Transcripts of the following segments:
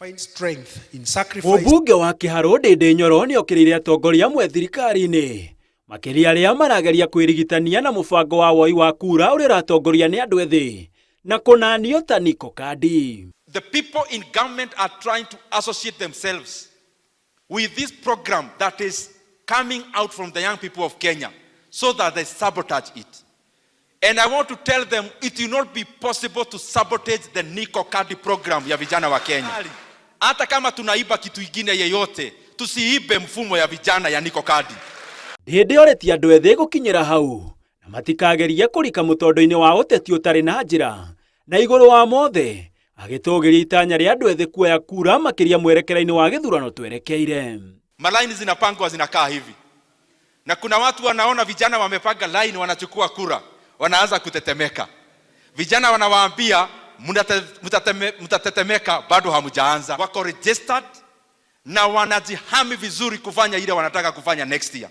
find strength in sacrifice. Mũmbunge wa Kĩharũ Ndĩndĩ Nyoro nĩokĩrĩire atongoria amwe thirikari-inĩ makĩria arĩa marageria kwĩrigitania na mũbango wa woi wa kura ũrĩa ũratongoria nĩ andũ ethĩ na kũnanio ta Niko Kandi. The people in government are trying to associate themselves with this program that is coming out from the young people of Kenya so that they sabotage it. And I want to tell them it will not be possible to sabotage the Niko Kandi program ya vijana wa Kenya. Hata kama tunaiba kitu ingine yeyote, tusiibe mfumo ya vijana ya Niko Kandi. Ndĩndĩ oretie andũ ethĩ gũkinyĩra hau na matikagerie kũrika mũtondo-inĩ wa ũteti ũtarĩ na njĩra na igũrũ wa mothe agĩtũgĩria itanya rĩa andũ ethĩ kuoya kura makĩria mwerekera-inĩ wa gĩthurano twerekeire. Malaini zinapangwa zinakaa hivi. Na kuna watu wanaona vijana wamepanga line wanachukua kura, wanaanza kutetemeka. Vijana wanawaambia mtatetemeka bado hamujaanza. Wako registered na wanajihami vizuri kufanya ile wanataka kufanya next year.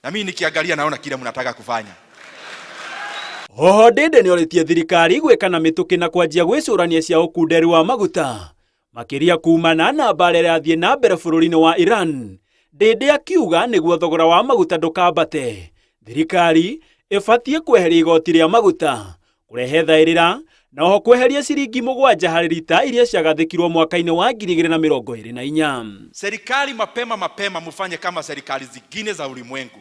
Na mimi nikiangalia naona kile mnataka kufanya. Oho Ndĩndĩ nĩorĩtie thirikari gwĩka na mĩtũkĩ na kwanjia gwĩcũrania cia ũkunderi wa maguta makĩria kumana na mbara ĩrathiĩ na mbere bũrũri-inĩ wa Iran. Ndĩndĩ akiuga nĩguo thogora wa maguta ndũkambate, thirikari ĩbatiĩ kweheria igoti rĩa maguta, kũrehe thaĩrĩra na oho kweheria ciringi 7 harĩ lita iria ciagathĩkirwo mwaka-inĩ wa 2024. Serikali mapema mufanye kama serikali zingine za ulimwengu.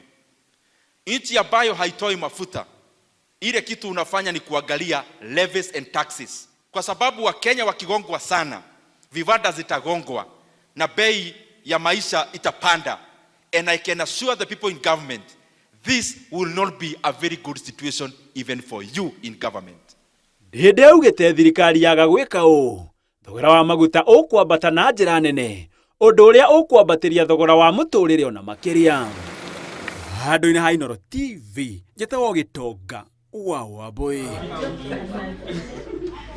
Nchi ambayo haitoi mafuta, ile kitu unafanya ni kuangalia levies and taxes. Kwa sababu Wakenya wakigongwa sana, viwanda zitagongwa na bei ya maisha itapanda. And I can assure the people in government, this will not be a very good situation even for you in government. Ndĩndĩ augĩte thirikari yaga gwĩka ũũ, thogora wa maguta ũkwambata na njĩra nene, ũndũ ũrĩa ũkwambatĩria thogora wa mũtũrĩre ona makĩria. Handũ-inĩ ha Inooro TV, njĩtagwo Gĩtonga wa Wambũi.